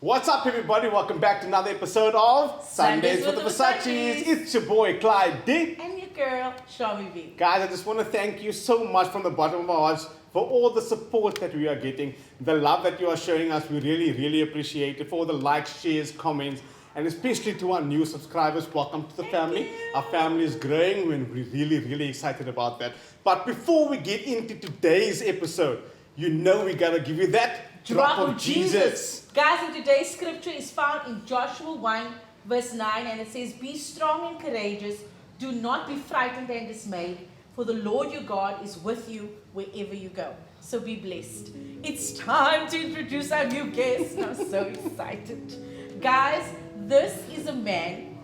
What's up, everybody? Welcome back to another episode of Sundaze with the Versaces. It's your boy, Clyde D. And your girl, Shami V. Guys, I just want to thank you so much from the bottom of our hearts for all the support that we are getting, the love that you are showing us. We really, really appreciate it. For all the likes, shares, comments, and especially to our new subscribers. Welcome to the family. Our family is growing, and we're really, really excited about that. But before we get into today's episode, you know we gotta give you that drop of Jesus. Guys, and today's scripture is found in Joshua 1 verse 9, and it says, "Be strong and courageous, do not be frightened and dismayed, for the Lord your God is with you wherever you go." So be blessed. It's time to introduce our new guest. I'm so excited. Guys, this is a man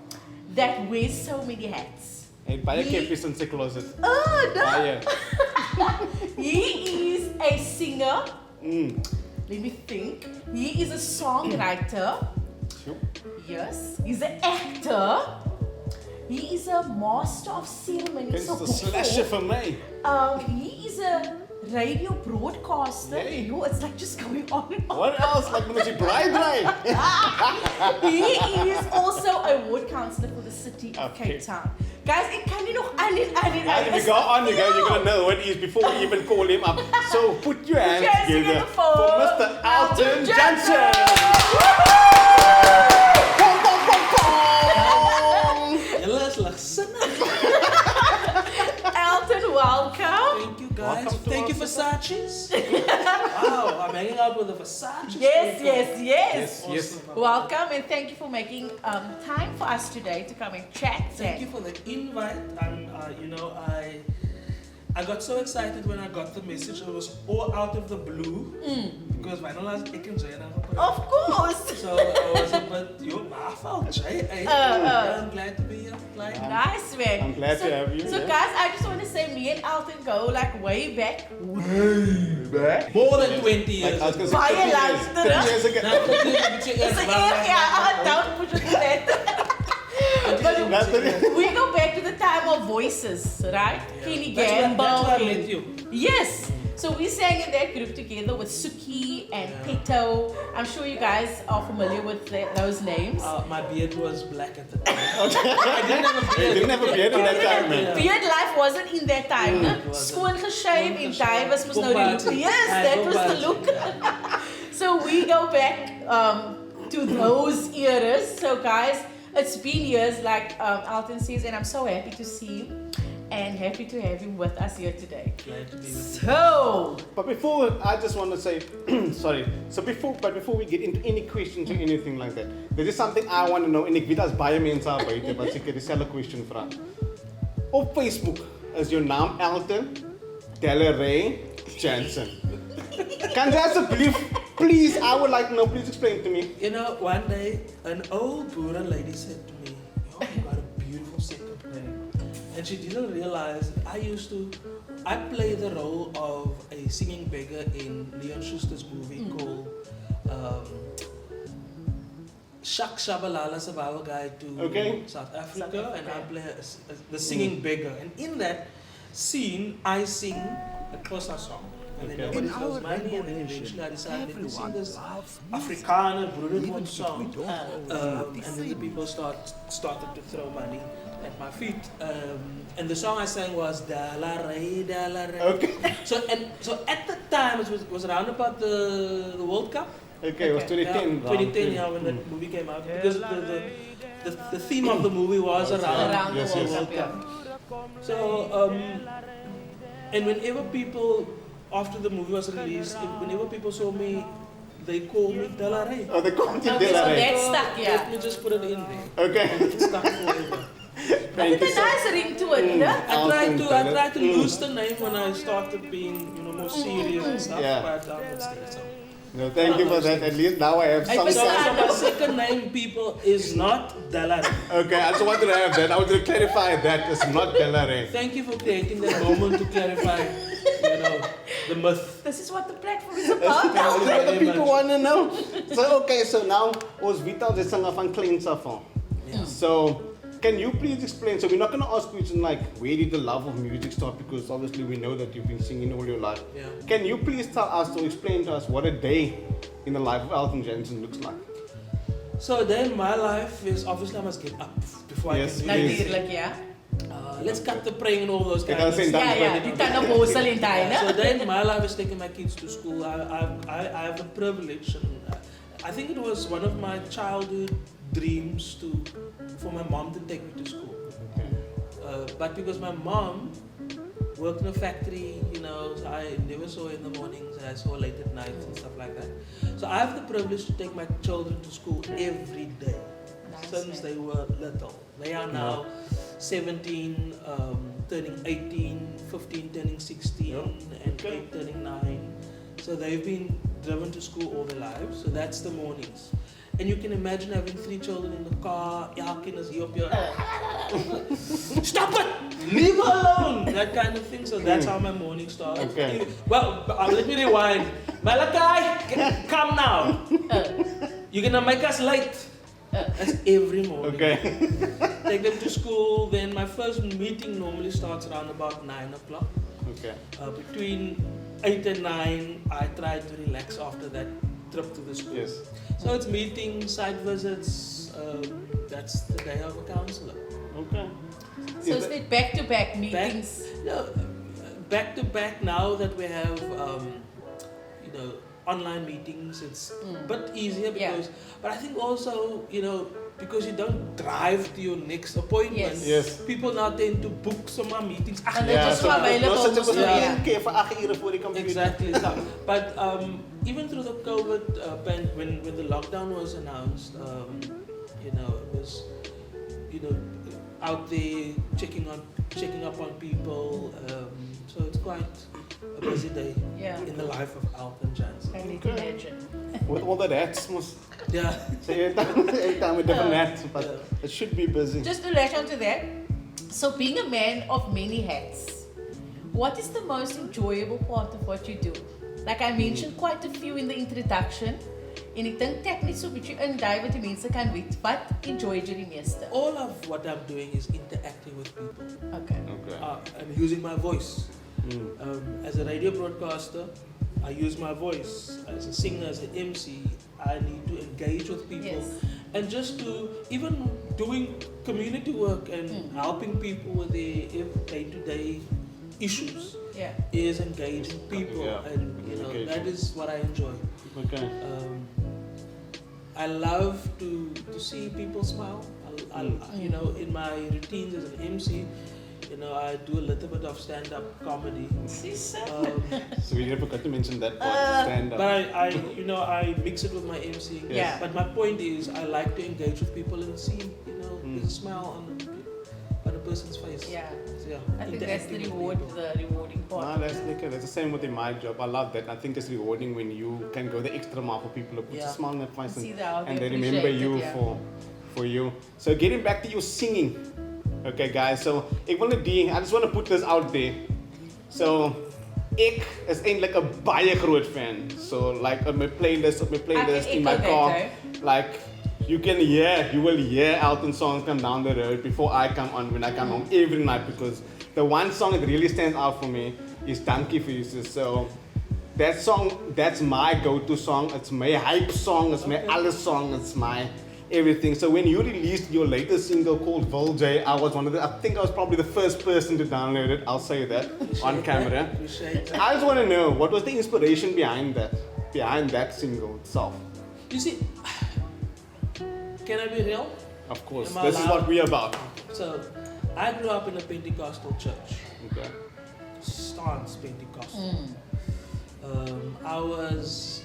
that wears so many hats. Hey, baie kepies in sy closet. Oh, no. Baie. He is a singer. Let me think. He is a songwriter. Sure. Yes. He's an actor. He is a master of ceremonies. This is a slasher for me. He is a radio broadcaster. Hey. You know, it's like just going on and on. What else? Like when she bride. He is also a ward councillor for the city of Okay. Cape Town. Guys, it can nog aan. As we go on, you're gonna know what he is before we even call him up. So put your hands together for Mr. Elton Jansen. Pom, pom, pom, pom. Elton, welcome. Thank you guys. Welcome to Thank you, our Versaces. Wow, I'm hanging out with the Versaces. Yes. Yes. Welcome, and thank you for making time for us today to come and chat. Thank you for the invite. And I got so excited when I got the message. It was all out of the blue because my name is Elton Jansen. Of course. So I was a bit, I'm glad to be here. Like, Nice, man. I'm glad to have you, So, yeah. guys, I just want to say, me and Elton go like way back. Back. more than 20 years. Like, I was gonna Baie say 30 years ago. So, don't push it to that. That's it. We go back to the time of voices, right? Kenny That's Gamble. where I met you. Yes. So we sang in that group together with Suki and Peto. I'm sure you guys are familiar with those names. My beard was black at the time. I didn't have a beard. You didn't have a beard in that time, man. Beard life wasn't in that time. No? it wasn't. Skoon geshave en divers was nou die look. Bombaat. Yes, that was the look. So we go back to those eras. So guys, it's been years, like Elton says, and I'm so happy to see you and happy to have him with us here today. Glad to be with So, But before, I just want to say, sorry. So before we get into any questions or anything like that, there is something I want to know. En ek weet as baie mense daar buite wat seker dieselfde question vra. Op Facebook is jou naam Elton Jansen. Can you asseblief, please, I would like to know, please explain to me. You know, one day, an old Buddha lady said to me, "Oh, you got a beautiful second name." And she didn't realize I play the role of a singing beggar in Leon Schuster's movie called Shak Shabalala Survival Guide to South Africa, and I play the singing beggar. And in that scene, I sing a Xhosa song. And then nobody knows my name, and then eventually I decided to sing this Afrikaner Broedermond song. And then the people started to throw money at my feet. And the song I sang was Dala Ray, Dala Ray. Okay. So at the time, it was around about the World Cup. Okay, it was 2010. 2010, yeah, when that movie came out. Because the theme of the movie was around Yes, the yes. World Cup. So, and whenever people, after the movie was released, whenever people saw me, they called me Dala Ray. Oh, they called you okay, so Dela Ray. that's stuck, Let yeah. me just put it in there. Okay. It's stuck forever. Thank you It's a so nice ring to it, no? I tried to lose the name when I started being, more serious and stuff, Yeah. but it's there. So. No, thank you for that. At least now I have some was So sense. my second name, people, is not Dala Ray. Okay, I just wanted to have that. I wanted to clarify that it's not Dela Ray. Thank you for taking that moment to clarify, the myth. This is what the platform is That's about. what the people want to know. So now, ons weet al dit singe van kleins af al. So, can you please explain? So we're not going to ask questions like, where did the love of music start? Because obviously we know that you've been singing all your life. Yeah. Can you please tell us or explain to us what a day in the life of Elton Jansen looks like? So then my life is obviously I must get up before Yes, I can do yes. this. Natuurlijk, ja. Let's cut the praying and all those kind of Kijk, stuff. als Ja, ja, die tandebossel in tijden. So then my life is taking my kids to school. I have a privilege, and I think it was one of my childhood dreams for my mom to take me to school. But because my mom worked in a factory, so I never saw her in the mornings, and I saw her late at night and stuff like that. So I have the privilege to take my children to school every day since they were little. They are now 17, turning 18, 15 turning 16, and 8 turning 9. So they've been driven to school all their lives. So that's the mornings. And you can imagine having 3 children in the car, elkeen is hier op jou. Stop it! Leave her alone! That kind of thing. So that's how my morning starts. Okay. Well, let me rewind. Malachi, come now. You're gonna make us late. That's every morning. Okay. Take them to school. Then my first meeting normally starts around about 9 o'clock. Okay. Between 8 and 9, I try to relax after that trip to the school. Yes. So it's meetings, site visits. That's the day of a counselor. Okay. So it's like back-to-back meetings. Back to back. Now that we have, online meetings, it's a bit easier because. But I think also, because you don't drive to your next appointment. Yes. People now tend to book some meetings. And they're just available. Exactly. But even through the COVID, when the lockdown was announced, it was, out there checking up on people. So it's quite a busy day in the life of Elton Jansen. Can you imagine? With all the hats, must. Yeah. So every time with different hats, but it should be busy. Just to latch on to that, so being a man of many hats, what is the most enjoyable part of what you do? Like I mentioned quite a few in the introduction, en ek dink ek net so 'n bietjie indui wat die mense kan weet. Wat enjoy jy die meeste? All of what I'm doing is interacting with people. Okay. I'm using my voice. As a radio broadcaster, I use my voice. As a singer, as an MC, I need to engage with people. Yes. And just to, even doing community work and helping people with their day-to-day issues is engaging people. And that is what I enjoy. Okay. I love to see people smile. In my routines as an MC, I do a little bit of stand-up comedy. So we forgot to mention that part, stand-up. But I mix it with my MC. Yeah. But my point is, I like to engage with people and see, the smile on a person's face. Yeah. So, I think that's the interacting with rewarding part. No, that's the same with my job. I love that. I think it's rewarding when you can go the extra mile for people, put a smile on their face, and they remember you for you. So getting back to your singing. Okay guys, so I just want to put this out there. So ek is eintlik 'n baie groot fan. So like on my playlist in my car, like you will hear Elton songs come down the road before I come on when I come home every night, because the one song that really stands out for me is Dankie vir Jesus. So that song, that's my go-to song. It's my hype song. It's my alles song. It's my everything. So when you released your latest single called Vol J, I think I was probably the first person to download it. I'll say that on camera. I just want to know, what was the inspiration behind that single itself? You see, can I be real? Of course, this is what we're about. So, I grew up in a Pentecostal church. Okay. Stance Pentecostal. I was,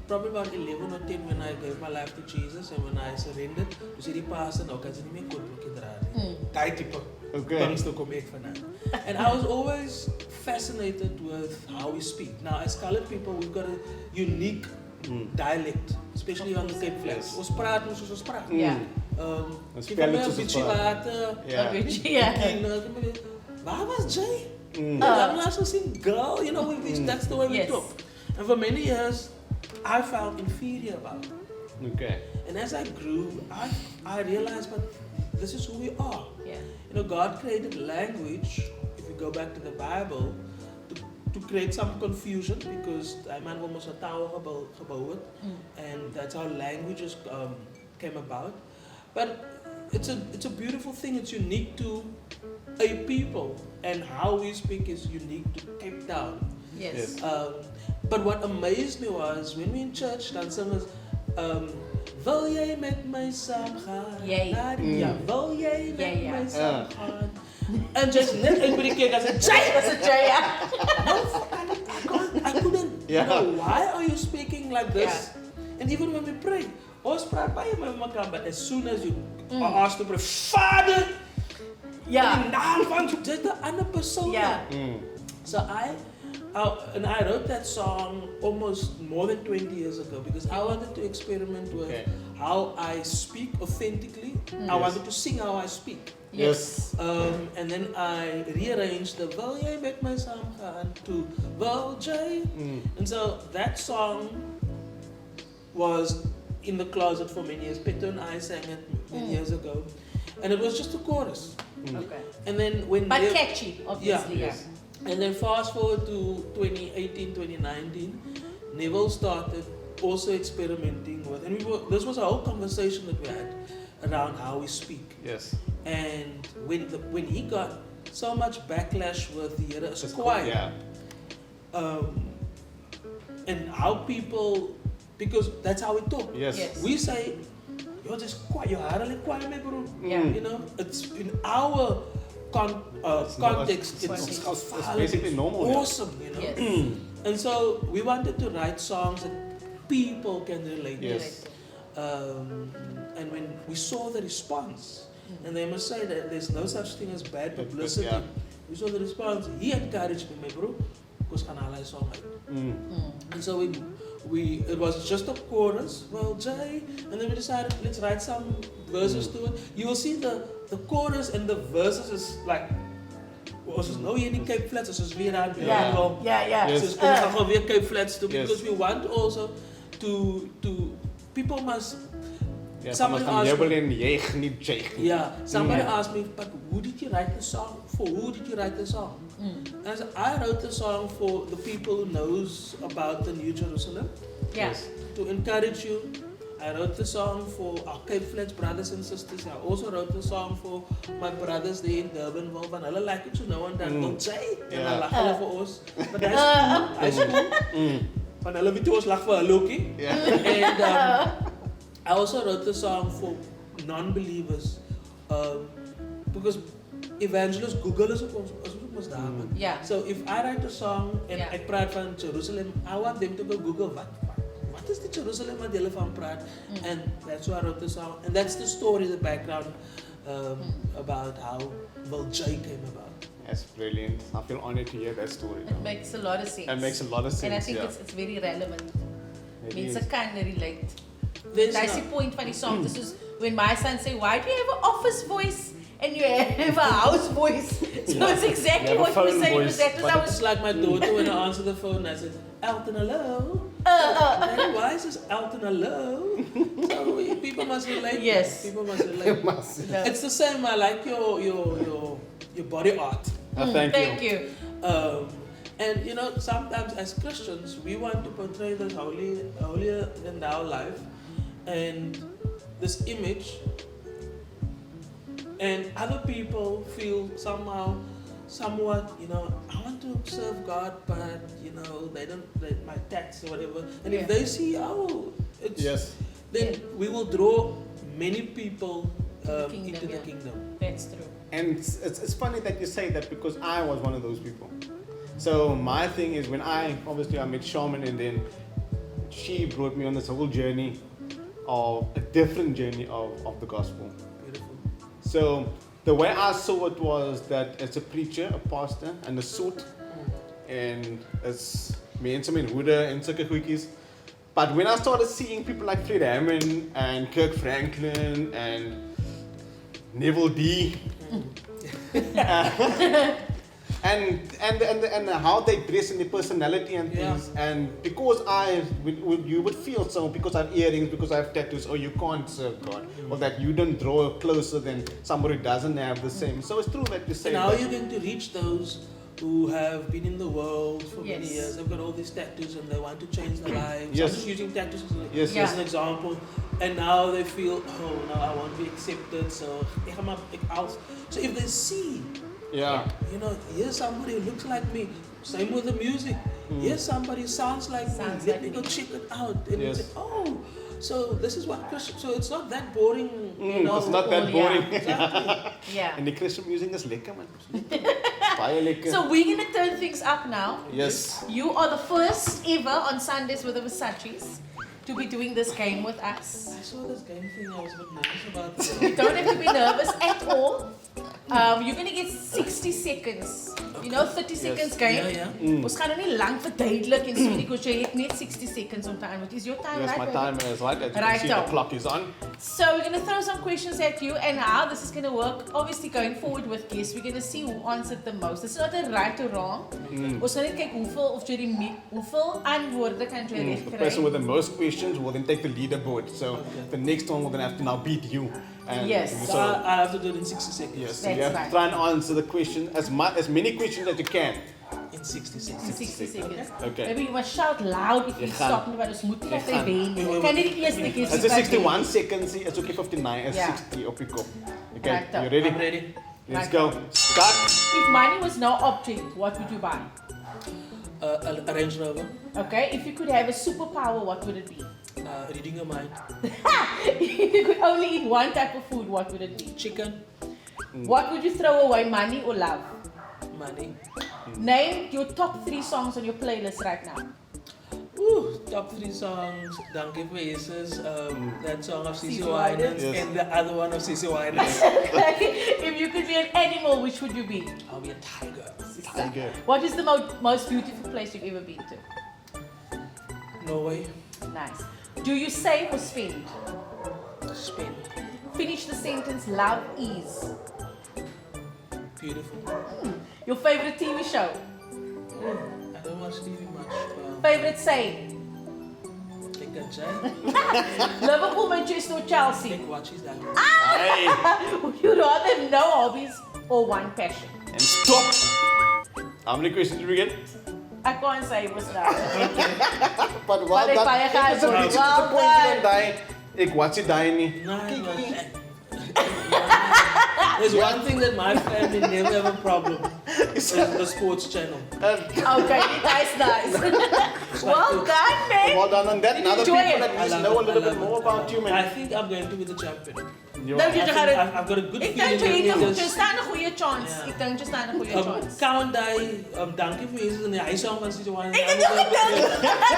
probably about 11 or 10 when I gave my life to Jesus, and when I surrendered, to see the pastor, nou kan sy nie meer koopbroekie dra nie. Daai tipe things to kom ek vandaan. And I was always fascinated with how we speak. Now, as colored people, we've got a unique dialect, especially on the Cape Flats. Ons praat soos ons praat. Waar was Jay? I'm not so saying girl, that's the way we talk. And for many years, I felt inferior about it. Okay. And as I grew, I realized, but this is who we are. Yeah. God created language, if you go back to the Bible, to create some confusion because I'm almost a tower about it, and that's how languages came about. But it's a beautiful thing. It's unique to a people, and how we speak is unique to Cape Town. Yes. But what amazed me was when we in church, dan sing ons, wil jy met my saamgaan? Jy. Ja, wil jy met Ja. my saamgaan? And just net everybody came and said, Jay! That's a J, yeah. I couldn't, Yeah. why are you speaking like this? And even when we pray, ons praat baie met mekaar, but as soon as you are asked to pray, Vader, in Yeah. die naam van dit 'n ander persoon. Yeah. So I wrote that song almost more than 20 years ago because I wanted to experiment with how I speak authentically. I wanted to sing how I speak. Yes. And then I rearranged the Wil jy met my saamgaan to Wil jy. And so that song was in the closet for many years. Peter and I sang it many years ago. And it was just a chorus. Okay. And then when But they- catchy, obviously. Yeah. And then fast forward to 2018, 2019, Neville started also experimenting with, and this was a whole conversation that we had around how we speak. Yes. And when he got so much backlash with the Here is Kwaai, Yeah. and how people, because that's how we talk. Yes. Yes. We say, you're just quiet, you're hardly quiet, my bro. Yeah. You know, it's in our context, It's basically normal. Yeah. awesome, you know. Yes. And so we wanted to write songs that people can relate to. Yes. And when we saw the response, and they must say that there's no such thing as bad publicity. Yeah. We saw the response. He encouraged me, my bro, because I song like. And so it was just a chorus, well, Jay, and then we decided let's write some verses to it. You will see the chorus and the verses is like, ons is nou hier in die Cape Flats, ons is weer aan Yeah. Yes. Dus ons gaan weer Cape Flats toe, Yes. because we want also to people must. Yeah, Somebody someone asked from me- Jebel and Jeeg, niet Jeeg. Yeah, somebody asked me, but who did you write the song for? Who did you write the song? And I said, I wrote the song for the people who knows about the New Jerusalem, Yeah. to encourage you. I wrote the song for our Cape Flats brothers and sisters. I also wrote the song for my brothers there in Durban. Van hulle like it so nou en dan wil Jay en Ja. dan lag hulle vir ons. But hy's cool. Van hulle weet hoe ons lag vir hulle ookie. Yeah. And I also wrote the song for non-believers because evangelists Google is ook mos daar man. Yeah. So if I write a song and Yeah. I praat van Jerusalem, I want them to go Google what is the Jerusalem wat hulle van praat, and that's why I wrote the song, and that's the story, the background about how Wil Jay came about. That's brilliant. I feel honored to hear that story. It makes a lot of sense. It makes a lot of sense. And I think yeah. it's very relevant. It Mense is. kan relate. There's That's the point van die song. This is when my son say, why do you have an office voice and you have a house voice? So it's exactly You have a what you phone say, voice, because that was But our it's like my daughter when I answer the phone, I said, Elton, hello. Daddy, why is this Elton, hello? So people must relate. Yes. People must relate. No. It's the same. I like your body art. Thank you. And you know, sometimes as Christians, we want to portray this holier than thou life, and this image, and other people feel somewhat, you know, I want to serve God, but you know, they don't, my tax or whatever. And if they see, it's, Yes. then we will draw many people Kingdom, into the yeah. kingdom. That's true. And it's funny that you say that because I was one of those people. So my thing is when I met Shaman, and then she brought me on this whole journey of a different journey of the gospel. Beautiful. So the way I saw it was that it's a preacher, a pastor, and a suit, and it's mense met hoede en sulke goedjies. But when I started seeing people like Fred Hammond and Kirk Franklin and Neville D, and how they dress and their personality and things, and because you would feel so because I have earrings, because I have tattoos, or you can't serve God, or that you don't draw closer than somebody who doesn't have the same. So it's true that you say. And how are that. you going to reach those who have been in the world for many Yes. years. They've got all these tattoos and they want to change their lives. Yes. I'm just using tattoos Yes, Yeah. as an example. And now they feel, oh, now I won't be accepted. So, so if they see, Yeah. you know, here's somebody who looks like me. Same with the music. Here's somebody who sounds like Sounds me. like Let me me. go check it out. And Yes. it's like, oh, so this is what Christian. So it's not that boring. You know, It's not that yeah. boring. Exactly. Yeah. En die Christian music is lekker man. Baie lekker. So we're going to turn things up now. Yes. You are the first ever on Sundays with the Versaces to be doing this game with us. I saw this game thing. I was a bit nervous about You it. don't have to be nervous at all. You're going to get 60 seconds. You know, 30 seconds game. Yeah. Ons gaan nou nie lang verduidelik en so because jy het net 60 seconds om te antwoord. Is your time Yes, right? my baby? time is right. As you can Right see, the on. clock is on. So we're going to throw some questions at you and how this is going to work. Obviously going forward with guests, we're going to see who answered the most. It's not a right or wrong. Ons gaan net kyk hoeveel antwoorde kan jy reg The kry. person with the most questions will then take the leaderboard. So the next one we're gonna have to now beat you. And Yes. So I have to do it in 60 seconds. yes, so That's you have right. to try and answer the question as many questions as you can. In 60 In seconds. 60 seconds. Okay. Maybe you must shout loud if you Jy gaan. stop nie, want ons moet nie dat hy gaan. wen. Kan nie die eerste keer As it's 61 seconds, it's okay 59, it's Yeah. 60 op die kop. Okay, Right, you I'm ready? ready. Let's Right. go. Start. If money was no object, what would you buy? A Range Rover. Okay, if you could have a superpower, what would it be? Reading your mind. If you could only eat one type of food, what would it be? Chicken. What would you throw away, money or love? Money. Name your top 3 songs on your playlist right now. Ooh, top 3 songs. Donkey Faces. That song of CC Winans Yes. and the other one of CC Winans. If you could be an animal, which would you be? I'll be a tiger. Tiger. What is the most beautiful place you've ever been to? Norway. Nice. Do you save or spend? Spain. Finish the sentence, love is. Beautiful. Your favorite TV show? I don't watch TV much. Favorite saying? Like a giant. Liverpool, Manchester or Chelsea? Like watch his dad. Hey, Would you rather have no hobbies or one passion? and stop. How many questions did we get? I can't say it was that. But Maar ek baie gehad, It's a sorry. beetje Well disappointed done. en die. Ek watch it die nie. There's one thing that my family never have a problem. Is the sports channel. Okay, nice. Well done, man. Well done on that. Did Now you the enjoy people it? at least know a little bit more about you, I man. think I'm going to be the champion. You No, are- you I just think got I've got a good Ik feeling. denk jy that het we jy staan 'n goeie chance. Ja. Ek dink jy staan 'n goeie chance. Count die, Donkey Faces en die song van CC Winans. Ek het ook gedink.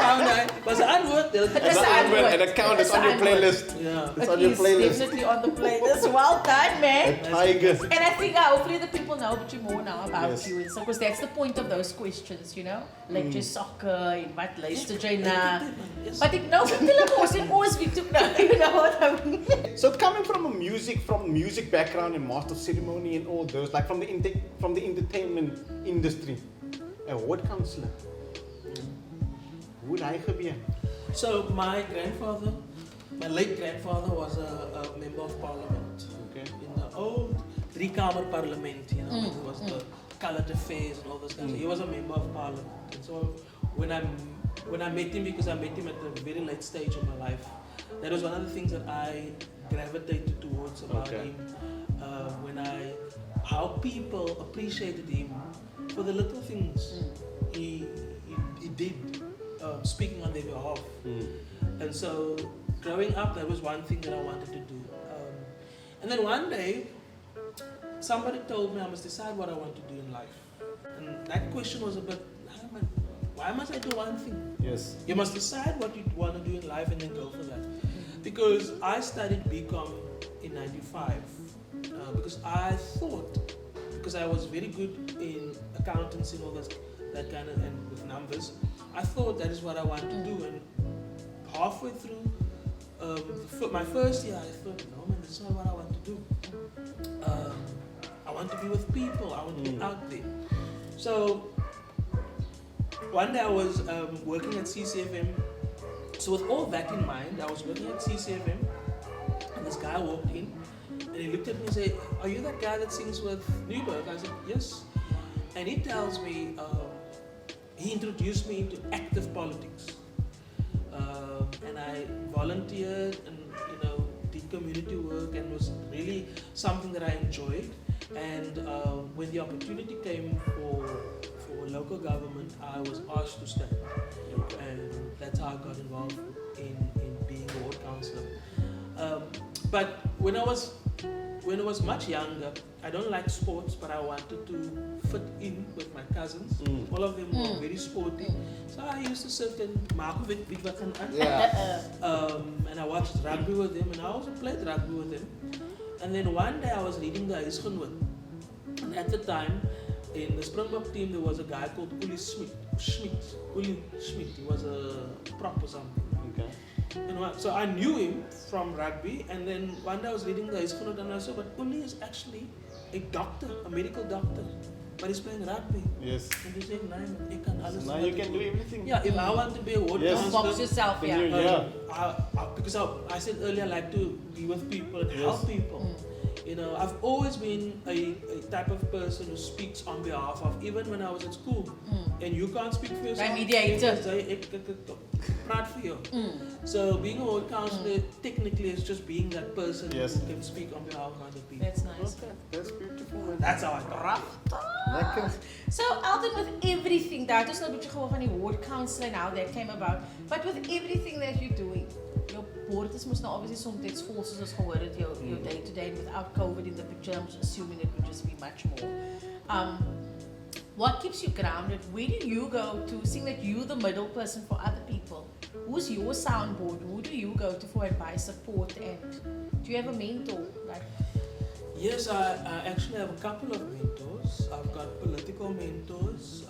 Count die. Maar ze antwoord. Het is It's een an antwoord. an account. It's Het is on your een antwoord. playlist. Yeah. It's It on your is playlist. definitely on the playlist. Well done, man. A tiger. And I think hopefully the people know a bit more now about Yes. you. So, because that's the point of those questions, you know? Like just soccer and what luister jy na. Yes. But ek nou vertel ek ons en ons wie toe nou, you know what I mean? So coming from music background and master of ceremony and all those, like from the entertainment industry, a ward counselor. Hoe het hy gebeur? So my grandfather, my late grandfather was a member of parliament. Okay. In the old three-kamer parliament, you know, it was the colored affairs and all those kinds. He was a member of parliament. And so when I met him, because I met him at a very late stage of my life, that was one of the things that I gravitated towards about Okay. him. How people appreciated him for the little things he did, speaking on their behalf. And so growing up, that was one thing that I wanted to do. And then one day, somebody told me I must decide what I want to do in life. And that question was a bit, why must I do one thing? Yes. You must decide what you want to do in life and then go for that. Because I studied BCom in '95 because I thought, because I was very good in accountancy and all that kind of, and with numbers, I thought that is what I want to do. And halfway through my first year, I thought, no man, that's not what I want to do. I want to be with people. I want to be out there. So one day I was working at CCFM. So with all that in mind, I was working at CCFM, and this guy walked in, and he looked at me and said, "Are you that guy that sings with Newberg?" I said, "Yes." and he tells me, he introduced me into active politics. And I volunteered and, did community work, and was really something that I enjoyed. And when the opportunity came for local government, I was asked to stand. And that's how I got involved in being a ward councillor. But when I was much younger, I don't like sports, but I wanted to fit in with my cousins. All of them were very sporty. So I used to sit and and I watched rugby with them, and I also played rugby with them. And then one day I was reading the Huisgenoot. And at the time, in the Springbok team, there was a guy called Uli Schmidt. He was a prop or something. Okay. And so I knew him from rugby, and then one day I was reading the Huisgenoot and I saw, but Uli is actually a doctor, a medical doctor, but he's playing rugby. Yes. And he's saying, now you can do everything. Yeah, if I want to be a ward councillor, box yourself, because I said earlier, I like to be with people and help people. I've always been a type of person who speaks on behalf of, even when I was at school, and you can't speak for yourself. Mediator. Proud for you. So being a ward councillor technically is just being that person who can speak on behalf of other people. That's nice. Okay. That's beautiful. That's how I got it. So Elton, with everything, daar is nou 'n bietjie gewoon van die ward council and how that came about, but with everything that you're doing, your board is must now obviously sometimes full, soos ons gehoor het, your day to day, and without COVID in the picture, I'm assuming it would just be much more. What keeps you grounded? Where do you go to, seeing that you're the middle person for other people? Who's your soundboard? Who do you go to for advice, support, and do you have a mentor? Yes, I actually have a couple of mentors. I've got political mentors.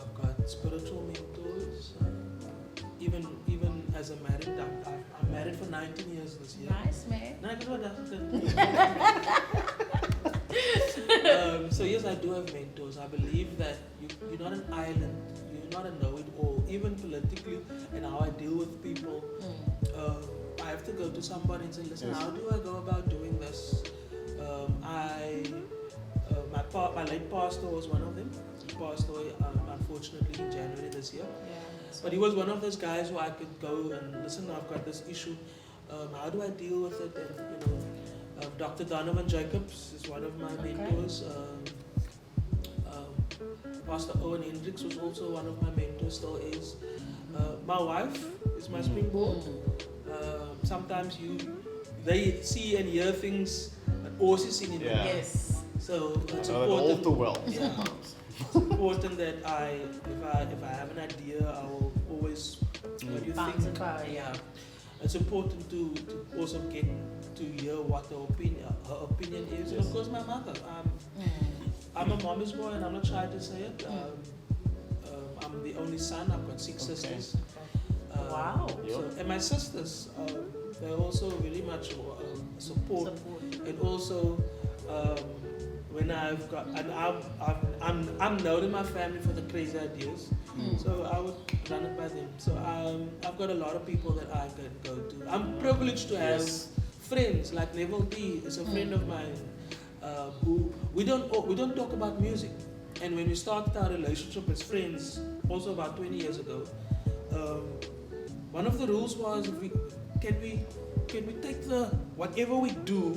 I've got spiritual mentors. Even as a married, I'm married for 19 years this year. Nice, man. So yes, I do have mentors. I believe that you're not an island. You're not a know-it-all. Even politically, and how I deal with people, I have to go to somebody and say, listen, how do I go about doing this? My late pastor was one of them. He passed away, unfortunately, in January this year. But he was one of those guys who I could go and listen, I've got this issue. How do I deal with it? And Dr. Donovan Jacobs is one of my mentors. Pastor Owen Hendricks was also one of my mentors, still is. My wife is my springboard. Sometimes they see and hear things that also seen in them. Yes. So it's all important. too well. Yeah. It's important that if I have an idea, I will always what do you think? Yeah. It's important to also get to hear what her opinion is. And of course my mother. I'm a mommy's boy and I'm not shy to say it. I'm the only son. I've got 6 sisters. Wow. So, and my sisters, they're also very much support. And also when I've got, and I'm known in my family for the crazy ideas, so I would run it by them. So I've got a lot of people that I can go to. I'm privileged to have friends like Neville D is a friend of mine who we don't talk about music. And when we started our relationship as friends, also about 20 years ago, one of the rules was can we take the whatever we do,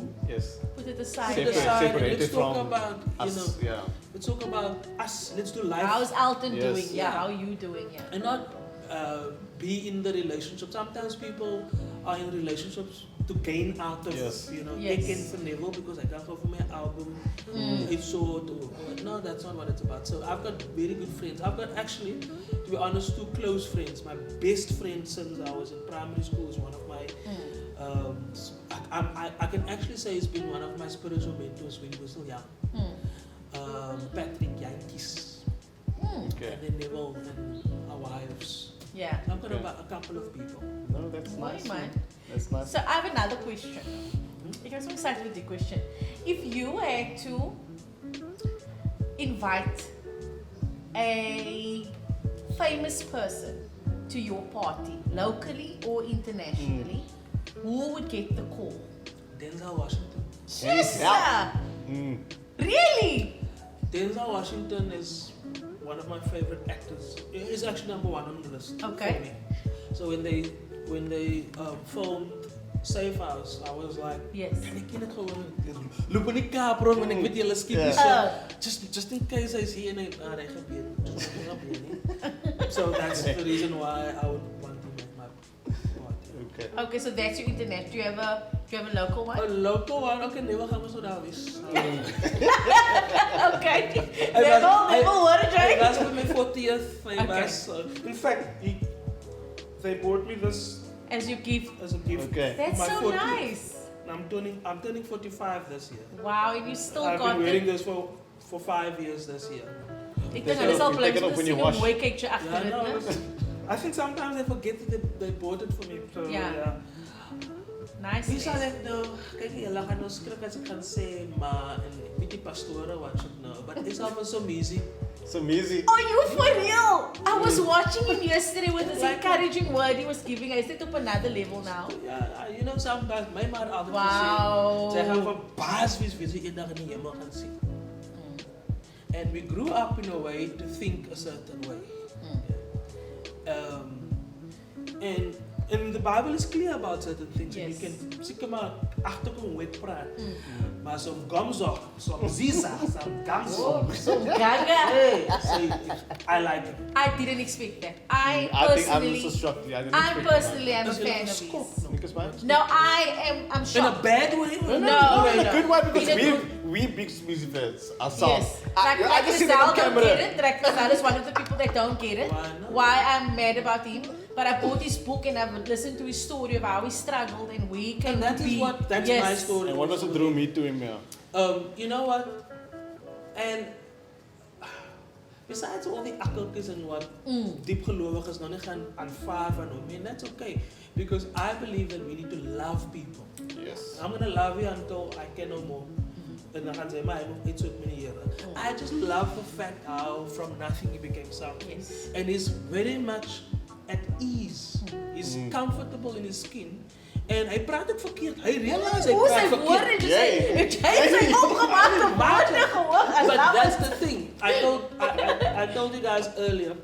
put it aside, separate let's talk from about us, let's talk about us. Let's do life. How's Elton doing? How are you doing? And not be in the relationship. Sometimes people are in relationships to gain out of they can for Neville because I can't go for my album. It's so no, that's not what it's about. So I've got very good friends. I've got actually, to be honest, 2 close friends. My best friend since I was in primary school is one of my I can actually say it's been one of my spiritual mentors when we were still young. Patrick Yankees. And then Neville and our wives. Yeah. I've got about a couple of people. No, that's nice. That's nice. So I have another question. I'm so excited with the question. If you had to invite a famous person to your party, locally or internationally, who would get the call? Denzel Washington. Yes, sir. Really? Denzel Washington is one of my favorite actors. He's actually number one on the list Okay. for me. So when they filmed Safe House, I was like, Yes. kan ek nie gewoon loop in die Kaap rond want ek weet julle skiep Yeah. so just in case hy's hier en hy gebeur. So that's the reason why I would want to make my party. Okay. Okay, so that's your internet. Do you have a local one? A local one, okay, never gaan ons so daar wees. Okay. I Never worry, I right? was with my 40th Okay. in fact, they bought me this As you give. as a gift. Okay. That's My so 40th. nice. And I'm turning 45 this year. Wow, and you still I've got been wearing it. this for 5 years this year. Ek Take dink it hulle off- sal take bly it off om when te you sien 'n wash. mooi kykie agter Yeah, dit, no, né? I think sometimes they forget that they bought it for me. So Yeah. yeah. Nice. Wie sal man. ek nou, kyk julle gaan nou skrik as ek gaan sê maar en ek weet die pastore wat should know, but it's almost so easy. So easy. Oh, you for real? I was watching him yesterday with this Like- encouraging word he was giving. I said up another level now. Yeah, you know sometimes my ma altyd Wow. gesê, sy gaan van baas wees jy eendag in die hemel gaan sien. And we grew up in a way to think a certain way. And the Bible is clear about certain things. Yes. And you can seker maar agterkom hoe ek praat. Maar som gomzo, som ziza, som gamzo. Oh, so gaga. Hey, so I like it. I didn't expect that. I I think I'm personally, so shocked. I didn't I expect personally am a As jy fan like of skop, his. no? Because man. No, I'm In a shocked. bad way? No, No, in a no. good way because In a we big music fans ourselves. Yes. Like just see that Rizal on don't camera. get it. Like Rizal is one of the people that don't get it. Why not? Why I'm mad about him. But I bought his book and I've listened to his story of how he struggled and where he can And that is be. that's Yes. my story. And what was it drew me to him, yeah. You know what? And besides all the akkeltjies and what diep gelowiges nou nie gaan aanvaar van hom, and that's okay. Because I believe that we need to love people. Yes. I'm gonna love you until I can no more. En dan gaan sy maar hy moet iets met my here. I just love the fact how from nothing he became something. Yes. And he's very much at ease. He's comfortable in his skin. En hy praat ook verkeerd. Hy realize hy Hoe sy praat woorde verkeerd. jy sê, het jy sy opgemaakte woorde gehoor? I But love that's it. the thing. I told you guys earlier.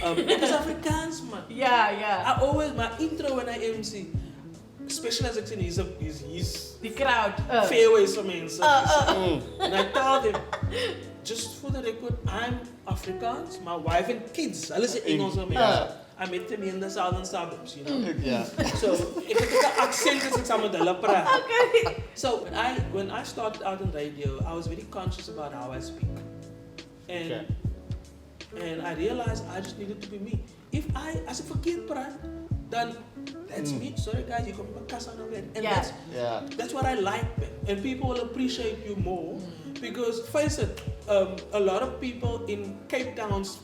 Ek is Afrikaans man. Yeah. I always my intro when I MC, especially as ek sien he's Die crowd. fairways for mense. And I tell them, just for the record, I'm Afrikaans, my wife and kids. Hulle sê Engels vir mense. I met them in the southern suburbs, you know. Yeah. So ek het 'n aksent as ek saam met hulle praat. Okay. So when I started out in radio, I was very conscious about how I speak. And I realized I just needed to be me. As ek verkeerd praat, then that's me. Sorry guys, you come back and Yeah. that's what I like, man. And people will appreciate you more because face it, a lot of people in Cape Town's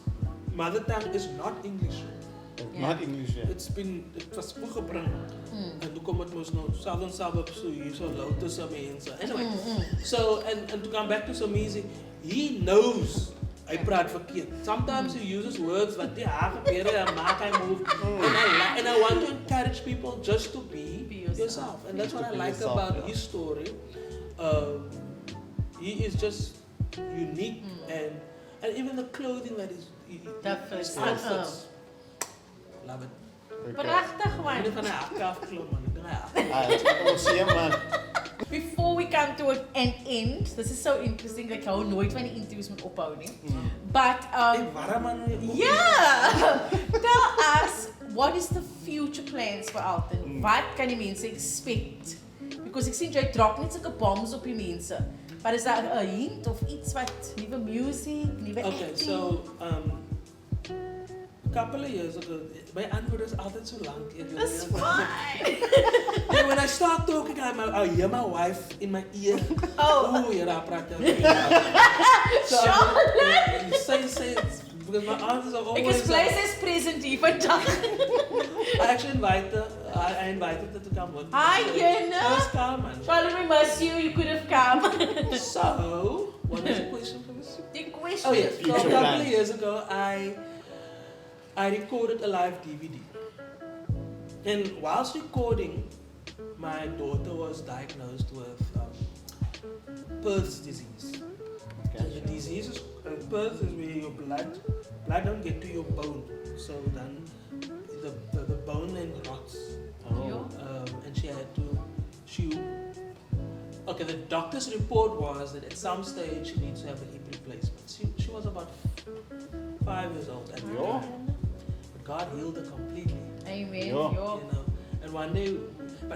mother tongue is not English. Not English, yeah. It was voorgebring. En toen kom het mos nou southern suburbs so hier so louter mense. Anyway, so and to come back to Somizi, he knows hy praat verkeerd. Sometimes he uses words wat die haar gebeur en maak hy move. And I want to encourage people just to be yourself. And that's what I like about his story. He is just unique and even the clothing that his outfits. Love it. Pragtig Ek man. het van 'n hakke afgeklom man. Ek Man. Before we come to an end, this is so interesting. Ek hou nooit van die interviews met ophou nie. But warm man. yeah, tell us what is the future plans for Elton? Wat kan die mense expect? Because ek sien jy drop net sulke bombs op die mense. Maar is daar 'n hint of iets wat nuwe music, nuwe Okay, acting? so a couple of years ago, my antwoord is altijd zo lang. That's fine. Yeah, when I start talking, I hear my wife in my ear. Oh. You're a practice. Charlotte! Say it. Because my answers are Ek always... is bly sy is present hier vandag. I actually invited her to come work. Hi, Jenna. First come, man. Charlotte, we miss you. You could have come. So, what is the question for this? The question. Oh yes, so a Future couple plans. of years ago, I recorded a live DVD. And whilst recording, my daughter was diagnosed with Perth's disease. So the disease is, birth is where your blood don't get to your bone. So then the bone then rots. And she had to, okay, the doctor's report was that at some stage she needs to have a hip replacement. She was about 5 years old at the time. But God healed her completely. Amen. You know, and one day,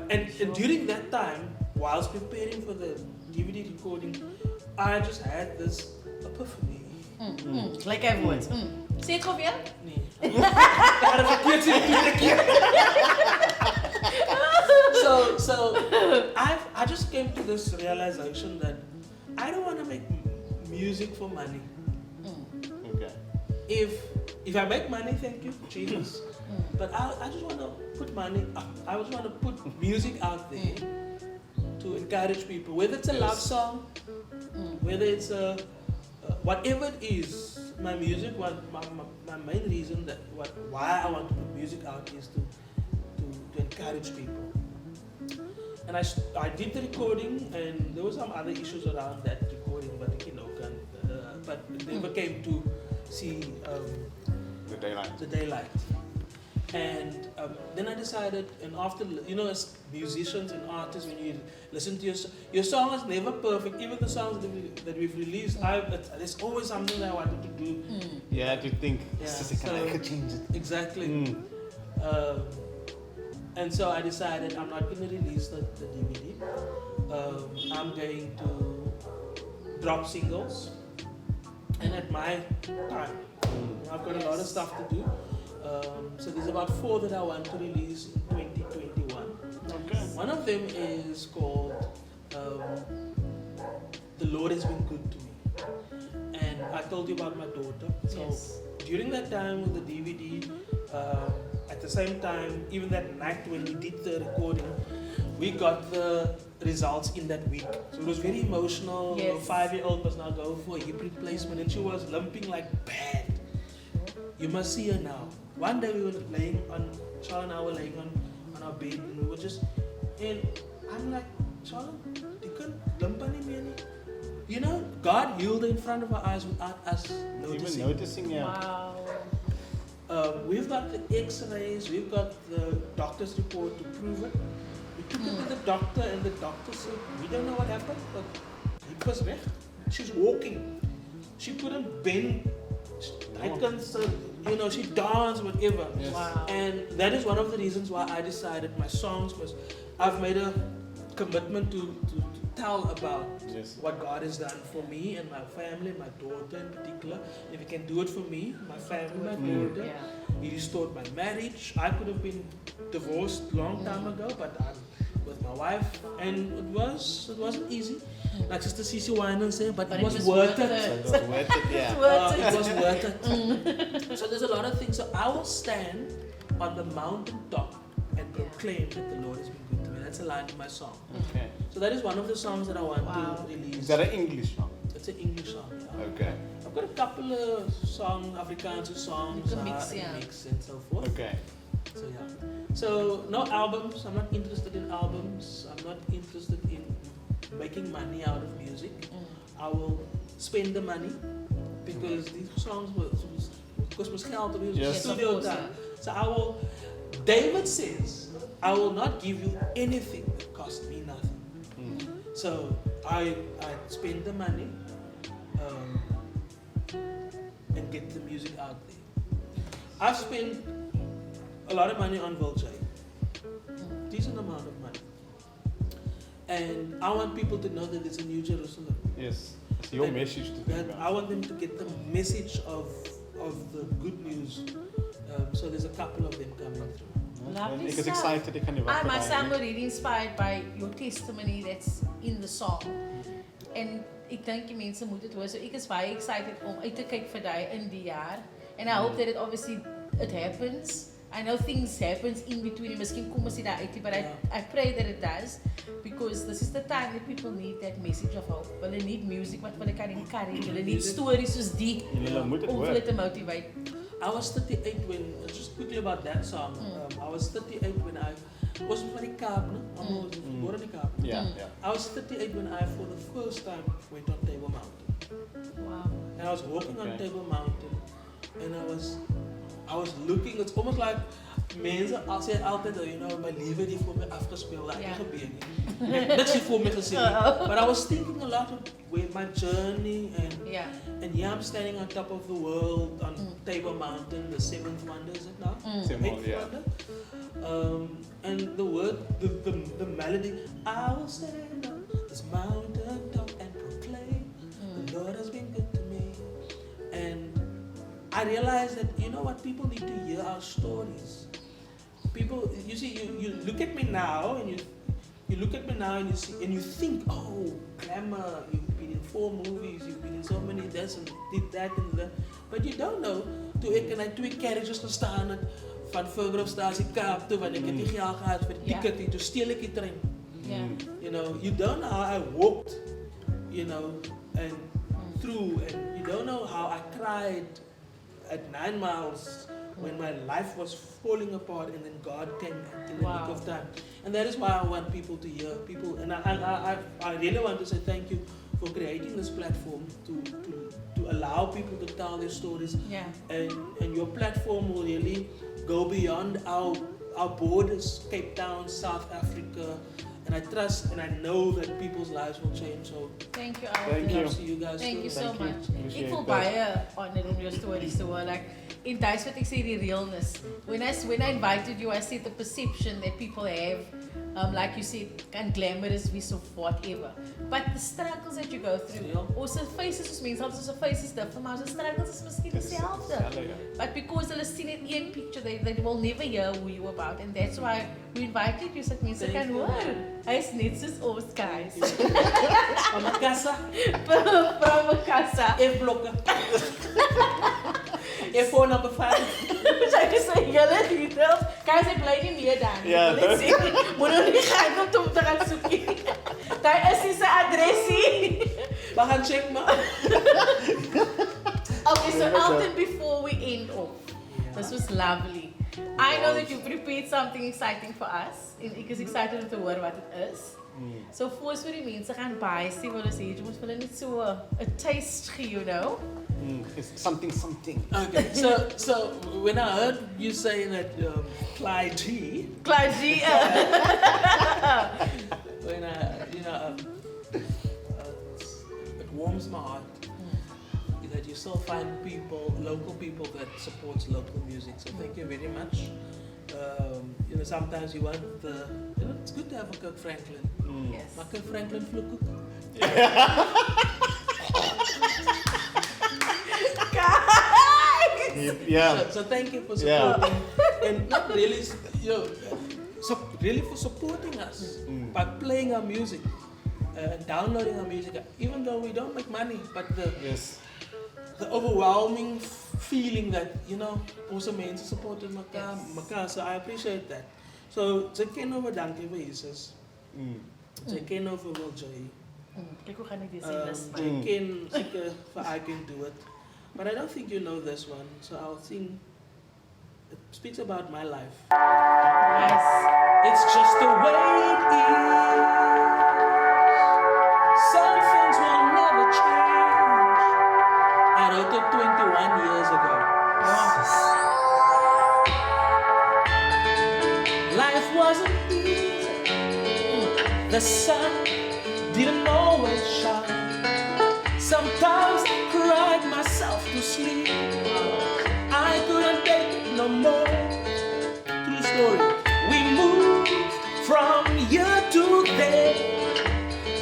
and during that time, whilst preparing for the DVD recording, I just had this epiphany. Like everyone. Say it weer? Nee. So I just came to this realization that I don't want to make music for money. Okay. If I make money, thank you, Jesus. But I just want to put money. I just want to put music out there to encourage people, whether it's a love song, whether it's a whatever it is. My music, my main reason why I want to put music out is to encourage people. And I did the recording, and there were some other issues around that recording, but it never came to see the daylight. And then I decided, and after, as musicians and artists, when you listen to your song is never perfect. Even the songs that we've released, there's always something that I wanted to do. Yeah, to think. Yeah, I could change it. Exactly. And so I decided I'm not going to release the DVD. I'm going to drop singles. And at my time, I've got a lot of stuff to do. So there's about 4 that I want to release in 2021. Okay. One of them is called The Lord Has Been Good to Me. And I told you about my daughter. So during that time with the DVD, at the same time, even that night when we did the recording, we got the results in that week. So it was very emotional. A 5-year-old was now going for a hip replacement, and she was limping like bad. You must see her now. One day we were laying on, Charlotte and I were laying on our bed, and we were just, and I'm like, Charlotte, you can't limp anymore. God healed her in front of our eyes without us noticing. Even noticing, yeah. Wow. We've got the x-rays, we've got the doctor's report to prove it. We took it to the doctor, and the doctor said, we don't know what happened, but it was wreck. She's walking. She couldn't bend. She danced, whatever. Yes. Wow. And that is one of the reasons why I decided I've made a commitment to tell about what God has done for me and my family, my daughter in particular. If He can do it for me, my family, my daughter. He restored my marriage. I could have been divorced long time ago, but I'm with my wife, and it wasn't easy. Like Sister Cece Winan said, but it was worth it. It was worth it, yeah. It was worth it. So there's a lot of things. So I will stand on the mountaintop and proclaim that the Lord has been good to me. That's a line in my song. Okay. So that is one of the songs that I want to release. Is that an English song? It's an English song. Yeah. Okay. I've got a couple of Afrikaans songs, mix and so forth. Okay. So yeah. So no albums. I'm not interested in albums. I'm not interested in making money out of music. I will spend the money because these songs cost me geld. It was studio time. So David says, I will not give you anything that cost me nothing. So I spend the money and get the music out there. I've spent a lot of money on Vulture. Decent amount of money. And I want people to know that there's a New Jerusalem. Yes. It's your message to them. I want them to get the message of the good news. So there's a couple of them coming through. Lovely Ek is stuff. excited, ek kan nie wag I vir myself daai were really inspired by your testimony that's in the song. En ek dink die mense moet dit hoor. So ek is baie excited om uit te kyk vir daai in die jaar. And I hope that it happens. I know things happens in between. Miskien kom ons nie daar uit nie, but I pray that it does, because this is the time that people need that message of hope. Hulle need music wat hulle kan encourage. Hulle need stories soos die om hulle te motivate. I was 38 when, just quickly about that song, I was 38 when I was van die Kaap, no? I was born in die Kaap. Yeah. I was 38 when I, for the first time, went on Table Mountain. Wow. And I was walking on Table Mountain, and I was looking. It's almost like mensen sê altyd, you know, my lewe die vir my afgespeel, dat het gebeur nie. Niks het vir my gesê nie. But I was thinking a lot of where my journey and yeah, I'm standing on top of the world on Table Mountain, the seventh wonder, is it now? Eighth wonder. And the word, the melody, I will stand on this mountain top and proclaim the Lord has been good to me. And I realized that, you know what, people need to hear our stories. People, you see, you look at me now and you look at me now and you see and you think, oh, glamour, you've been in 4 movies, you've been in so many this and did that and that. But you don't know, toe ek in 2 carriages gestaan het van Vergrofstasie Kaap toe, want ek het nie geld gehad vir die ticket nie, toe steel ek die trein. You know, you don't know how I walked, you know, and through, and you don't know how I cried at 9 miles when my life was falling apart, and then God came in the nick of time. And that is why I want people to hear people, and I really want to say thank you for creating this platform to allow people to tell their stories. And your platform will really go beyond our borders, Cape Town, South Africa. And I trust and I know that people's lives will change. So thank you, Alton. Thank you. To you guys. Thank you so Thank you. much. Appreciate Ek voel that. baie honored om jou stories te hoor. Like, in Duits wat ek sê die realness. When I invited you, I said the perception that people have, like you said, can glamorous be so whatever. But the struggles that you go through, ons faces as mense, ons faces different, maar ons struggles is miskien dieselfde. But because hulle sien net een picture, they will never hear who you about, and that's why we invited you, so dat mense kan hoor. Hy is net soos ons, guys. From a casa, From a casa. F-blokke. F4 number 5. Sy sê julle details. Guys, ek bly nie meer dan. Wil ek sê, moet nou nie gaan om te gaan soek nie. Daar is nie sy adresie. Maar gaan check maar. Okay, so Elton, before we end off, this was lovely. I know that you prepared something exciting for us, en ek is excited om te hoor wat het is. So voor ons vir die mense gaan baie sê, wil ons sê, jy moet vir hulle net so a taste gee, you know? It's something. Okay, so when I heard you saying that Clyde G, when it warms my heart that you still find local people that supports local music. So thank you very much. You know, sometimes you want it's good to have a Kirk Franklin. Yes. Maar Kirk Franklin vloek ook. So thank you for supporting, and not really, you know, really for supporting us by playing our music, downloading our music. Even though we don't make money, but the overwhelming feeling that, you know, onze mensen supporten elkaar. So I appreciate that. So ze kennen over dankie vir Jesus. Ze kennen over Will Joy. Kijk hoe gaan ik dit zien. Ze kennen zeker voor I Can Do It. But I don't think you know this one, so I'll sing. It speaks about my life. Nice. It's just the way it is. Some things will never change. I wrote it 21 years ago. Life wasn't easy. The sun didn't always shine. Sometimes I cried myself to sleep. I couldn't take it no more. True story. We moved from here to there,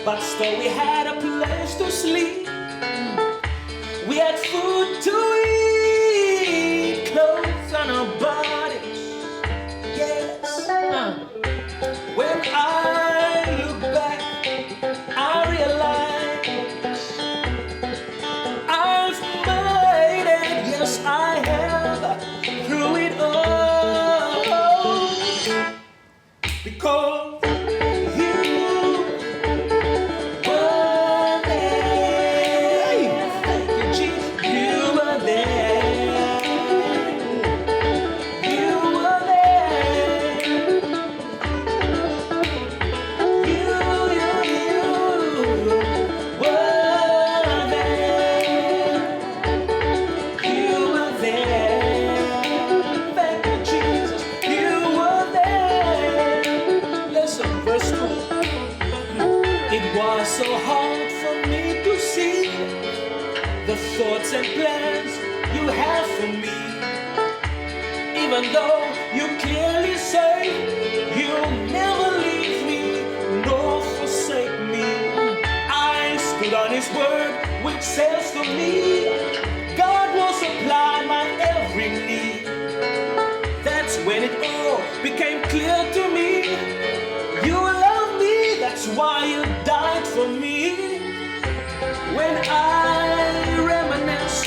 but still we had a place to sleep. We had food to eat, clothes on our bodies. Yes. When I look back, I realize I've made it. Yes, I have, through it all. Because was so hard for me to see the thoughts and plans you have for me. Even though you clearly say you'll never leave me nor forsake me, I stood on His word, which says to me, God will supply my every need. That's when it all became clear to me. You love me, that's why you died for me. When I reminisce,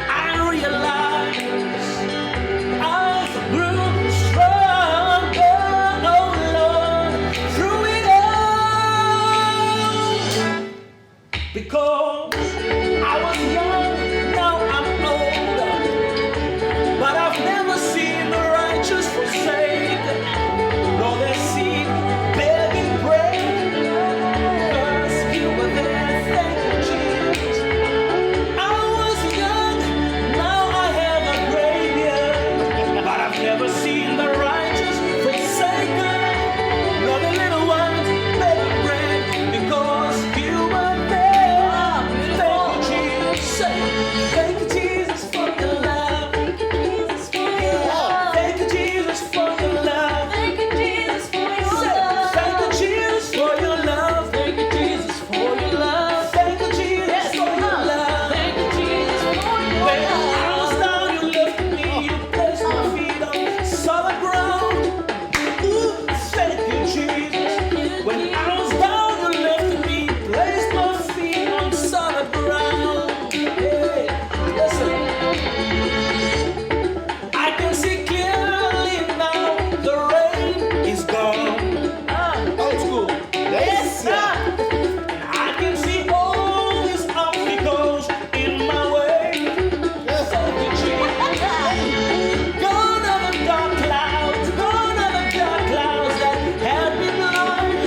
I realize I grew stronger, oh Lord, through it all. Because I was young, now I'm older, but I've never seen the righteous forsaken, nor their seed begging bread. Because you were there, thank you, Jesus. I was young, now I have a gray beard, but I've never seen the righteous forsaken, nor the little ones begging bread. Because you were there. Thank you, Jesus. Thank you, Jesus, for your love. Thank you, Jesus, for your love. Thank you, Jesus, for your Say, love. thank you, Jesus, for your love. Thank you, Jesus, for your love. Thank you, Jesus, for your love. Thank you, Jesus, for your When I love. was down, you lifted me. You placed my feet on solid ground. Ooh, thank you, Jesus. When I was down, you lifted me. Placed my feet on solid ground. Hey, listen. I can see clearly now. The rain is gone. Old school. Yes, sir. I can see all these obstacles in my way. Thank you, Jesus. Gone are the dark clouds, gone are the dark clouds that had me blind.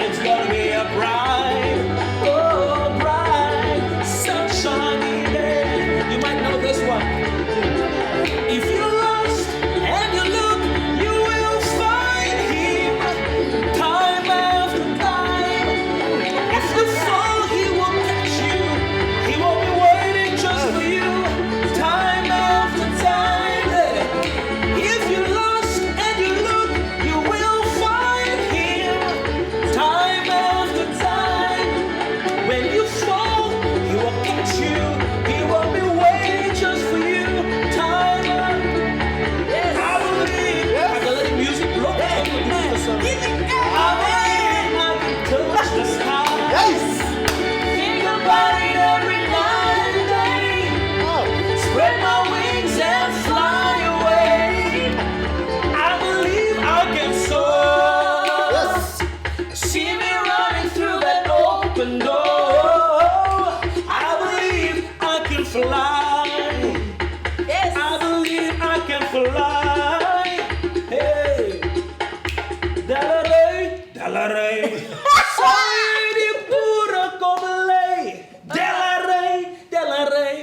It's gonna be a bright, oh bright, sunshiny day. You might know this one. If you're lost and you look, you will find Him time after time. If you fall, He will catch you. He will be waiting just for you time after time. If you're lost and you look, you will find Him time after time. When you fall, He will catch you. He will be waiting just for you time after I believe. I can let the music blow. I believe I can touch the sky. Yes. Think about it every night and day. Spread my wings and fly away. I believe I can soar. Yes. See me running through that open door. I believe I can fly. Yes. I believe I can fly. Hey, Dalaray, Dalaray. Soy di pura como lei. Dalaray, Dalaray.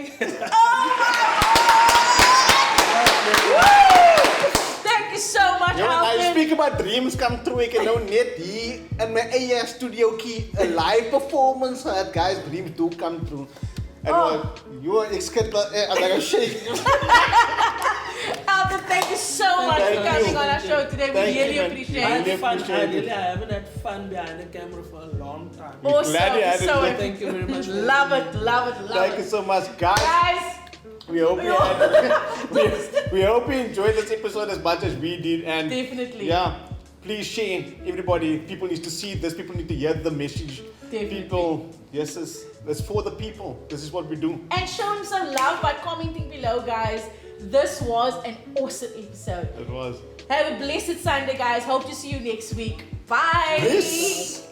Thank you so much, Ja, maar Alvin. speak about dreams come true. Ek het nou net hier in my eie studiootjie 'n live performance gehad. Guys, dreams do come true. And you are excited. I'm like a shake. Alvin, thank you so much Thank for coming you. on our show today. We Thank you, really man. appreciate I it. had fun. appreciate it. I haven't had fun behind the camera for a long time. Awesome. glad you had it. So Thank you very much. love it, love it, love Thank it. you so much, guys. Guys, We hope you we hope you enjoyed this episode as much as we did. And Definitely. yeah, please share. Everybody, people need to see this. People need to hear the message. Definitely. People, yes, it's for the people. This is what we do. and show him some love by commenting below, guys. This was an awesome episode. It was. Have a blessed Sunday, guys. Hope to see you next week. Bye. Peace.